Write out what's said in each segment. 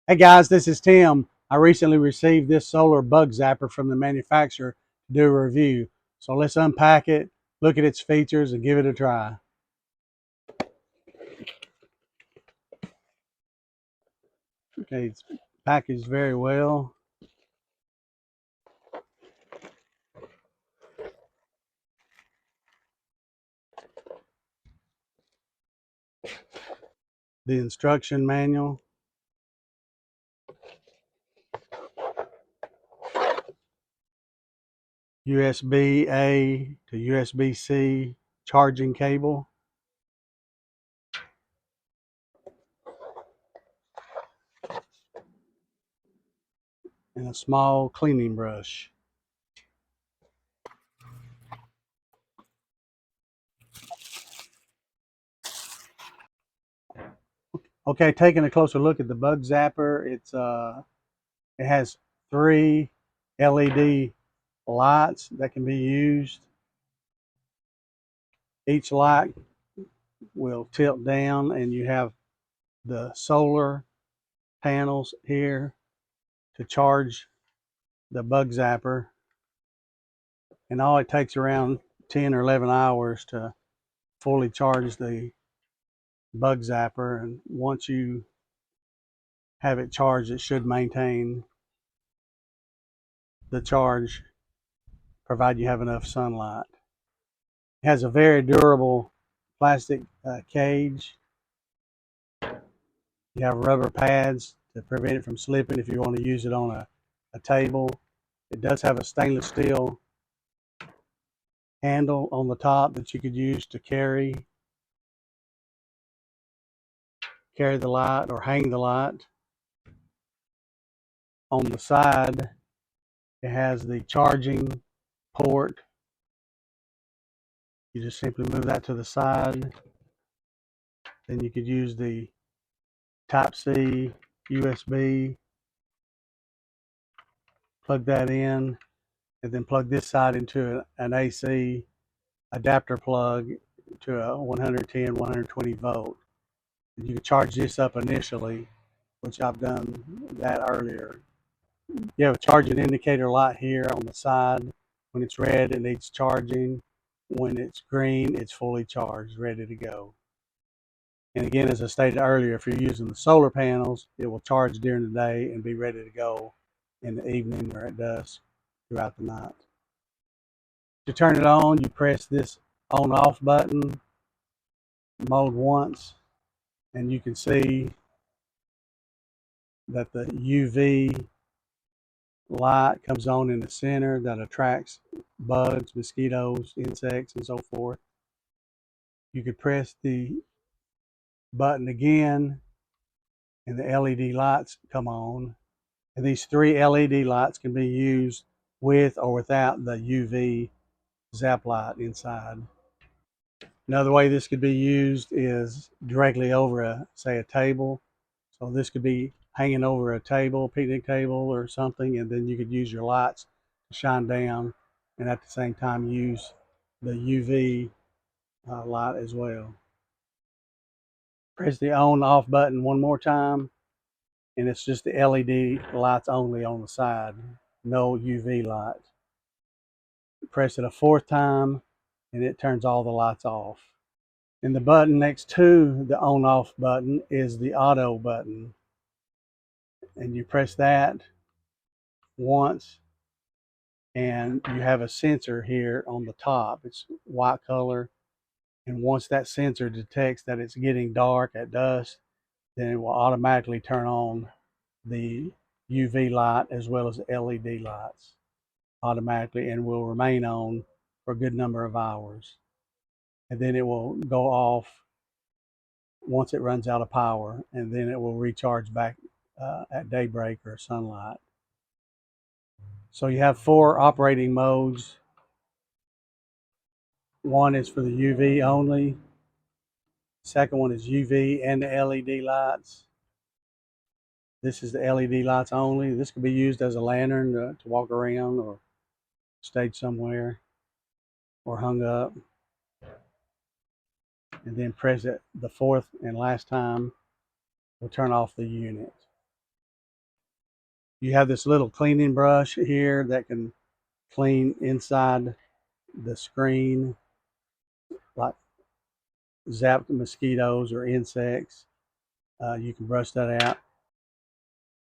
Hey guys, this is Tim. I recently received this solar bug zapper from the manufacturer to do a review. So let's unpack it, look at its features, and give it a try. Okay, it's packaged very well. The instruction manual, USB-A to USB-C charging cable, and a small cleaning brush. Okay, taking a closer look at the bug zapper, it has 3 LED lights that can be used. Each light will tilt down, and you have the solar panels here to charge the bug zapper. And all it takes around 10 or 11 hours to fully charge the bug zapper. And once you have it charged, it should maintain the charge, provided you have enough sunlight. It has a very durable plastic cage. You have rubber pads to prevent it from slipping if you want to use it on a table. It does have a stainless steel handle on the top that you could use to carry the light or hang the light. On the side, it has the charging port. You just simply move that to the side. Then you could use the Type-C USB, plug that in, and then plug this side into an AC adapter plug to a 110, 120 volt. You can charge this up initially, which I've done that earlier. You have a charging indicator light here on the side. When it's red, it needs charging. When it's green, it's fully charged, ready to go. And again, as I stated earlier, if you're using the solar panels, it will charge during the day and be ready to go in the evening or at dusk throughout the night. To turn it on, you press this on-off button, mode once, and you can see that the UV light comes on in the center that attracts bugs, mosquitoes, insects, and so forth. You could press the button again and the LED lights come on. And these 3 LED lights can be used with or without the UV zap light inside. Another way this could be used is directly over say a table. So this could be hanging over a table, picnic table or something, and then you could use your lights to shine down and at the same time use the UV light as well. Press the on off button one more time, and it's just the LED lights only on the side, no UV light. Press it a 4th time, and it turns all the lights off. And the button next to the on off button is the auto button, and you press that once, and you have a sensor here on the top. It's white color, and once that sensor detects that it's getting dark at dusk, then it will automatically turn on the UV light as well as the LED lights automatically, and will remain on for a good number of hours. And then it will go off once it runs out of power, and then it will recharge back at daybreak or sunlight. So you have 4 operating modes. One is for the UV only. Second one is UV and the LED lights. This is the LED lights only. This could be used as a lantern to walk around or stage somewhere or hung up. And then press it the 4th and last time will turn off the unit. You have this little cleaning brush here that can clean inside the screen, like zap the mosquitoes or insects. You can brush that out.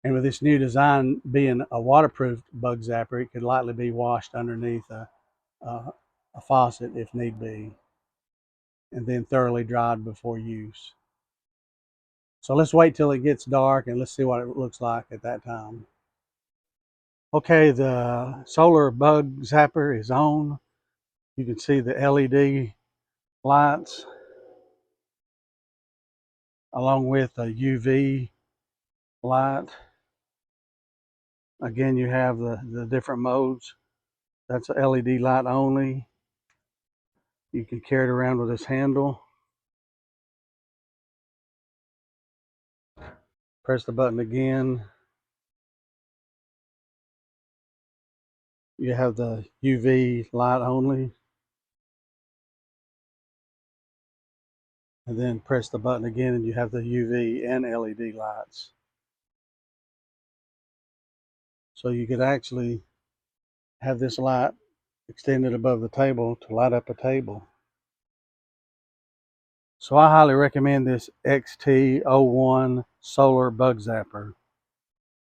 And with this new design being a waterproof bug zapper, it could lightly be washed underneath a faucet if need be, and then thoroughly dried before use. So let's wait till it gets dark and let's see what it looks like at that time. Okay, the solar bug zapper is on. You can see the LED lights along with a UV light. Again, you have the different modes. That's a LED light only. You can carry it around with this handle. Press the button again. You have the UV light only. And then press the button again and you have the UV and LED lights. So you could actually have this light extended above the table to light up a table. So I highly recommend this XT01 Solar Bug Zapper.